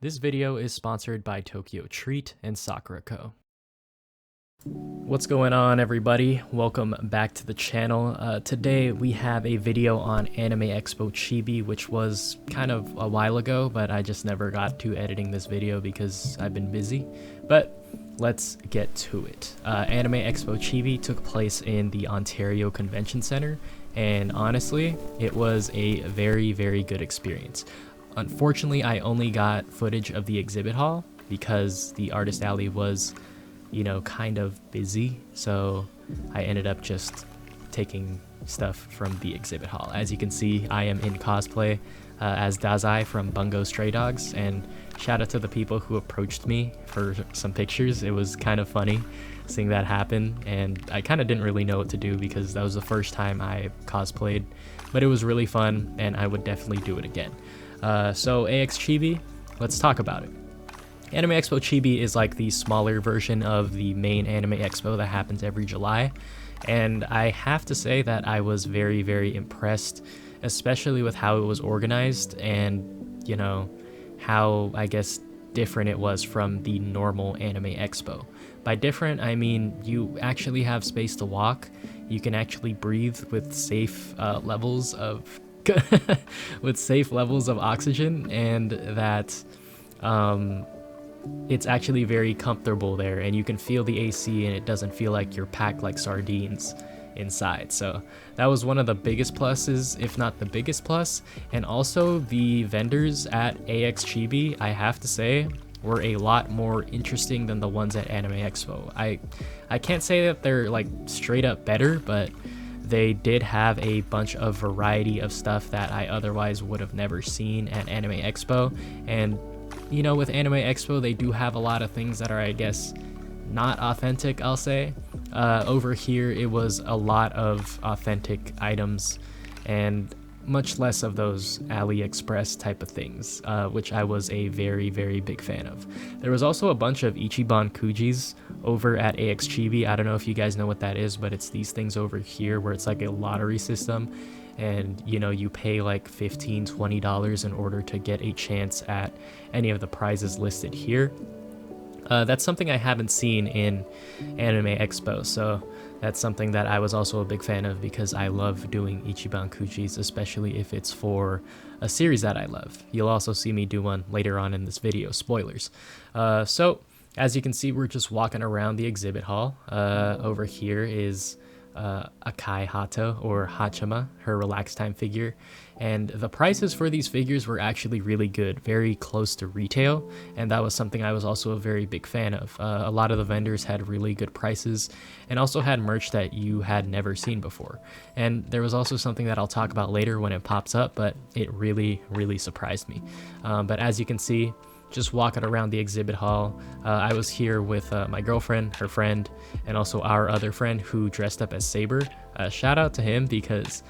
This video is sponsored by Tokyo Treat and Sakura Co. What's going on, everybody? Welcome back to the channel. Today we have a video on Anime Expo Chibi, which was kind of a while ago, but I just never got to editing this video because I've been busy. But let's get to it. Anime Expo Chibi took place in the Ontario Convention Center, and honestly, it was a very good experience. Unfortunately, I only got footage of the exhibit hall because the artist alley was, you know, kind of busy, so I ended up just taking stuff from the exhibit hall. As you can see, I am in cosplay as Dazai from Bungo Stray Dogs, and shout out to the people who approached me for some pictures. It was kind of funny seeing that happen, and I kind of didn't really know what to do because that was the first time I cosplayed, but it was really fun and I would definitely do it again. So AX Chibi, let's talk about it. Anime Expo Chibi is like the smaller version of the main Anime Expo that happens every July, and I have to say that I was very impressed, especially with how it was organized and, you know, how, I guess, different it was from the normal Anime Expo. By different, I mean you actually have space to walk, you can actually breathe with safe levels of with safe levels of oxygen, and that it's actually very comfortable there, and you can feel the AC and it doesn't feel like you're packed like sardines inside. So that was one of the biggest pluses, if not the biggest plus. And also the vendors at AX Chibi, I have to say, were a lot more interesting than the ones at Anime Expo. I can't say that they're like straight up better, but they did have a bunch of variety of stuff that I otherwise would have never seen at Anime Expo. And you know, with Anime Expo, they do have a lot of things that are, I guess, not authentic, I'll say. Over here, it was a lot of authentic items and much less of those AliExpress type of things, which I was a very big fan of. There was also a bunch of Ichiban Kujis over at AX Chibi. I don't know if you guys know what that is, but it's these things over here where it's like a lottery system, and you know, you pay like $15-20 in order to get a chance at any of the prizes listed here. That's something I haven't seen in Anime Expo, so that's something that I was also a big fan of because I love doing Ichiban Kujis, especially if it's for a series that I love. You'll also see me do one later on in this video, spoilers. So as you can see, we're just walking around the exhibit hall. Over here is Akai Hato, or Hachima, her relax time figure, and the prices for these figures were actually really good, very close to retail, and that was something I was also a very big fan of. A lot of the vendors had really good prices and also had merch that you had never seen before, and there was also something that I'll talk about later when it pops up, but it really surprised me. But as you can see, just walking around the exhibit hall, I was here with my girlfriend, her friend, and also our other friend who dressed up as Saber. Shout out to him because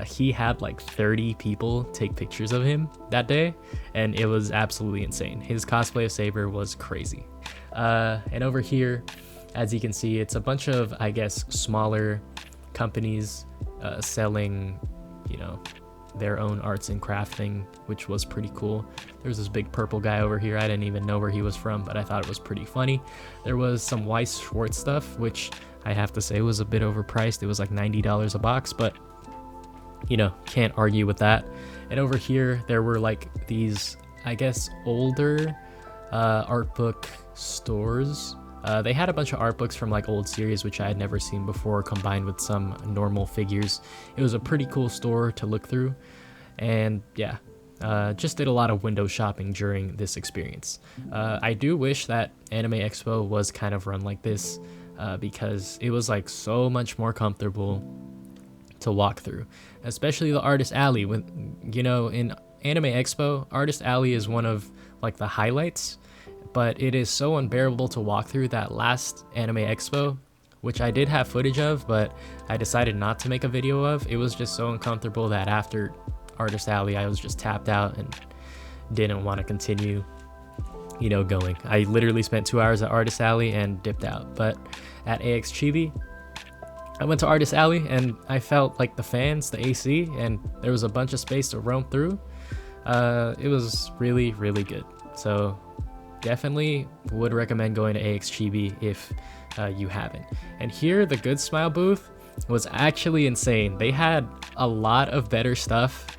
he had like 30 people take pictures of him that day, and it was absolutely insane. His cosplay of Saber was crazy. And over here, as you can see, it's a bunch of, I guess, smaller companies selling, you know, their own arts and crafting, which was pretty cool. There's this big purple guy over here. I didn't even know where he was from, but I thought it was pretty funny. There was some Weiss Schwartz stuff, which I have to say was a bit overpriced. It was like $90 a box, but you know, can't argue with that. And over here, there were like these, I guess, older art book stores. They had a bunch of art books from like old series which I had never seen before, combined with some normal figures. It was a pretty cool store to look through, and yeah, just did a lot of window shopping during this experience. I do wish that Anime Expo was kind of run like this because it was like so much more comfortable to walk through, especially the Artist Alley. When, you know, in Anime Expo, Artist Alley is one of like the highlights, but it is so unbearable to walk through that last Anime Expo, which I did have footage of, but I decided not to make a video of. It was just so uncomfortable that after Artist Alley, I was just tapped out and didn't want to continue, you know, going. I literally spent 2 hours at Artist Alley and dipped out. But at AX Chibi, I went to Artist Alley and I felt like the fans, the AC, and there was a bunch of space to roam through. It was really good. So definitely would recommend going to AX Chibi if you haven't. And here, the Good Smile booth was actually insane. They had a lot of better stuff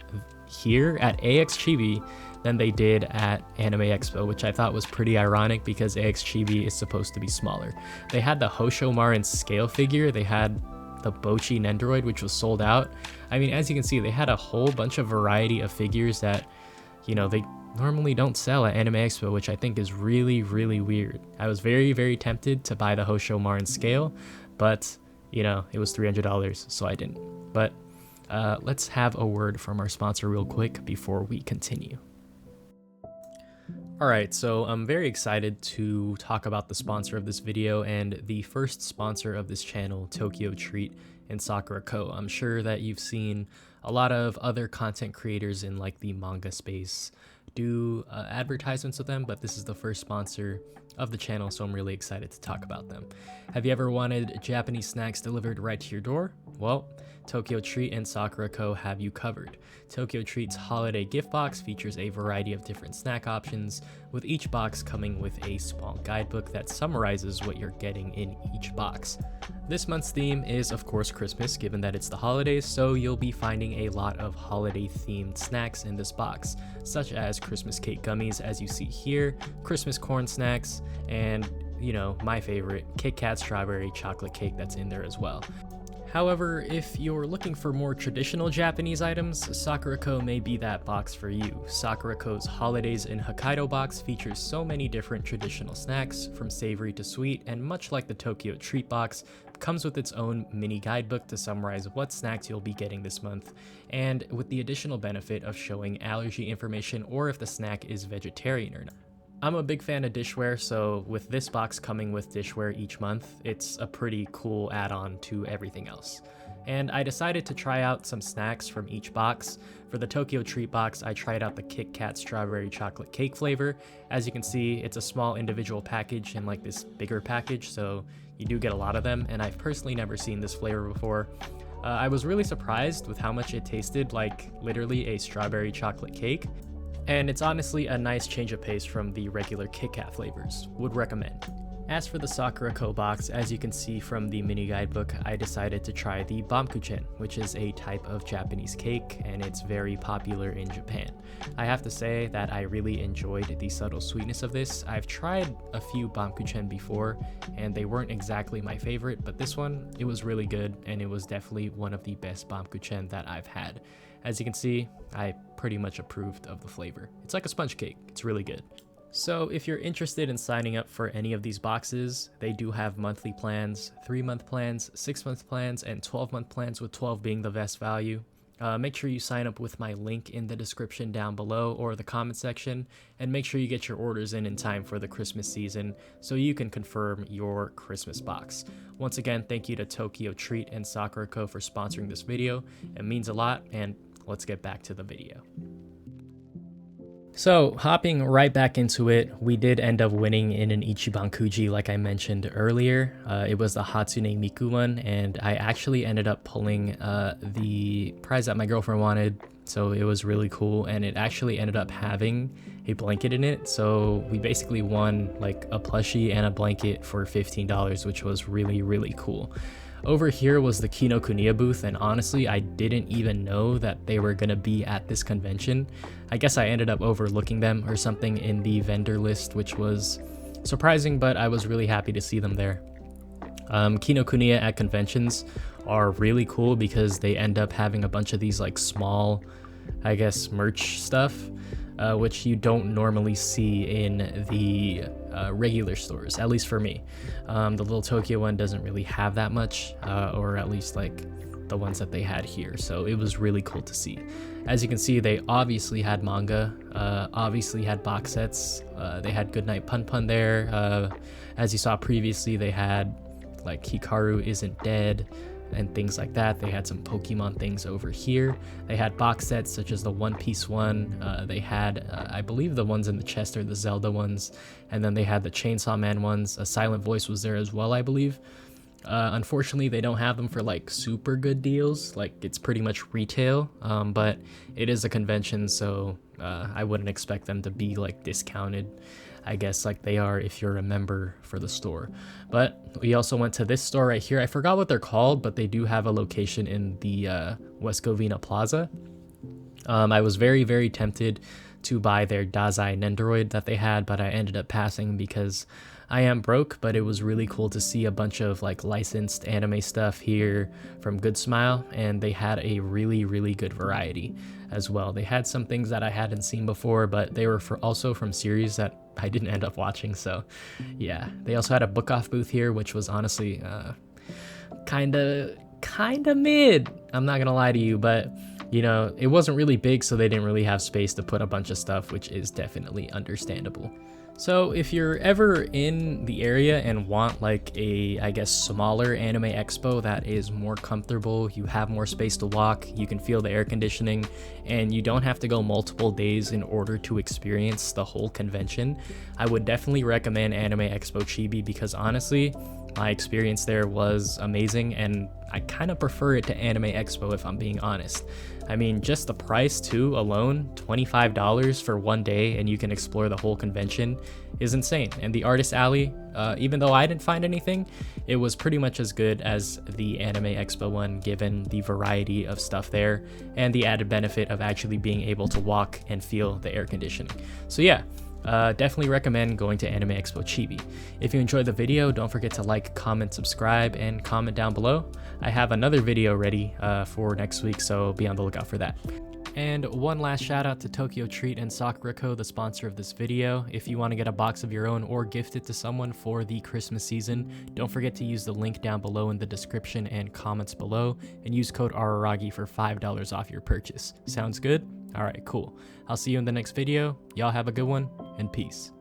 here at AX Chibi than they did at Anime Expo, which I thought was pretty ironic because AX Chibi is supposed to be smaller. They had the Hosho Marin scale figure, they had the Bochi Nendoroid, which was sold out. I mean, as you can see, they had a whole bunch of variety of figures that, you know, they normally don't sell at Anime Expo, which I think is really, really weird. I was very, very tempted to buy the Hosho Marin scale, but, you know, it was $300, so I didn't. But let's have a word from our sponsor real quick before we continue. Alright, so I'm very excited to talk about the sponsor of this video and the first sponsor of this channel, Tokyo Treat and Sakura Co. I'm sure that you've seen a lot of other content creators in like the manga space do advertisements with them, but this is the first sponsor of the channel, so I'm really excited to talk about them. Have you ever wanted Japanese snacks delivered right to your door? Well, Tokyo Treat and Sakura Co. have you covered. Tokyo Treat's holiday gift box features a variety of different snack options, with each box coming with a small guidebook that summarizes what you're getting in each box. This month's theme is, of course, Christmas, given that it's the holidays, so you'll be finding a lot of holiday-themed snacks in this box, such as Christmas cake gummies, as you see here, Christmas corn snacks, and, you know, my favorite, Kit Kat strawberry chocolate cake that's in there as well. However, if you're looking for more traditional Japanese items, Sakura Co. may be that box for you. Sakura Co.'s Holidays in Hokkaido box features so many different traditional snacks, from savory to sweet, and much like the Tokyo Treat box, comes with its own mini guidebook to summarize what snacks you'll be getting this month, and with the additional benefit of showing allergy information or if the snack is vegetarian or not. I'm a big fan of dishware, so with this box coming with dishware each month, it's a pretty cool add-on to everything else. And I decided to try out some snacks from each box. For the Tokyo Treat box, I tried out the Kit Kat strawberry chocolate cake flavor. As you can see, it's a small individual package and like this bigger package, so you do get a lot of them, and I've personally never seen this flavor before. I was really surprised with how much it tasted like literally a strawberry chocolate cake. And it's honestly a nice change of pace from the regular Kit Kat flavors. Would recommend. As for the Sakura Co. box, as you can see from the mini guidebook, I decided to try the Bamkuchen, which is a type of Japanese cake, and it's very popular in Japan. I have to say that I really enjoyed the subtle sweetness of this. I've tried a few Bamkuchen before, and they weren't exactly my favorite, but this one, it was really good, and it was definitely one of the best Bamkuchen that I've had. As you can see, I pretty much approved of the flavor. It's like a sponge cake. It's really good. So if you're interested in signing up for any of these boxes, they do have monthly plans, 3-month plans, 6-month plans, and 12-month plans, with 12 being the best value. Make sure you sign up with my link in the description down below or the comment section, and make sure you get your orders in time for the Christmas season so you can confirm your Christmas box. Once again, thank you to Tokyo Treat and Sakura Co. for sponsoring this video. It means a lot, and let's get back to the video. So, hopping right back into it, we did end up winning in an Ichiban Kuji like I mentioned earlier. It was the Hatsune Miku one, and I actually ended up pulling the prize that my girlfriend wanted, so it was really cool, and it actually ended up having a blanket in it, so we basically won like a plushie and a blanket for $15, which was really, really cool. Over here was the Kinokuniya booth, and honestly, I didn't even know that they were gonna be at this convention. I guess I ended up overlooking them or something in the vendor list, which was surprising, but I was really happy to see them there. Kinokuniya at conventions are really cool because they end up having a bunch of these like small, I guess, merch stuff, which you don't normally see in the regular stores, at least for me. The Little Tokyo one doesn't really have that much, or at least like the ones that they had here, so it was really cool to see. As you can see, they obviously had manga, obviously had box sets, they had Goodnight Pun Pun there. As you saw previously, they had like Hikaru Isn't Dead and things like that. They had some Pokemon things over here. They had box sets such as the One Piece one. They had, I believe the ones in the chest are the Zelda ones. And then they had the Chainsaw Man ones. A Silent Voice was there as well, I believe. Unfortunately, they don't have them for like super good deals. Like it's pretty much retail, but it is a convention, so I wouldn't expect them to be like discounted, I guess, like they are if you're a member for the store. But we also went to this store right here. I forgot what they're called, but they do have a location in the West Covina Plaza. I was very, very tempted to buy their Dazai Nendoroid that they had, but I ended up passing because I am broke. But it was really cool to see a bunch of like licensed anime stuff here from Good Smile, and they had a really, really good variety as well. They had some things that I hadn't seen before, but they were also from series that I didn't end up watching. So yeah, they also had a book off booth here, which was honestly kind of mid. I'm not gonna lie to you, but you know, it wasn't really big, so they didn't really have space to put a bunch of stuff, which is definitely understandable. So if you're ever in the area and want like a, I guess, smaller anime expo that is more comfortable, you have more space to walk, you can feel the air conditioning, and you don't have to go multiple days in order to experience the whole convention, I would definitely recommend Anime Expo Chibi, because honestly, my experience there was amazing, and I kind of prefer it to Anime Expo if I'm being honest. I mean, just the price too alone, $25 for one day, and you can explore the whole convention, is insane. And the Artist Alley, even though I didn't find anything, it was pretty much as good as the Anime Expo one, given the variety of stuff there and the added benefit of actually being able to walk and feel the air conditioning. So yeah, definitely recommend going to Anime Expo Chibi. If you enjoyed the video, don't forget to like, comment, subscribe, and comment down below. I have another video ready for next week, so be on the lookout for that. And one last shout out to Tokyo Treat and Sakura Co, the sponsor of this video. If you want to get a box of your own or gift it to someone for the Christmas season, don't forget to use the link down below in the description and comments below, and use code ARARAGI for $5 off your purchase. Sounds good? Alright, cool. I'll see you in the next video. Y'all have a good one, and peace.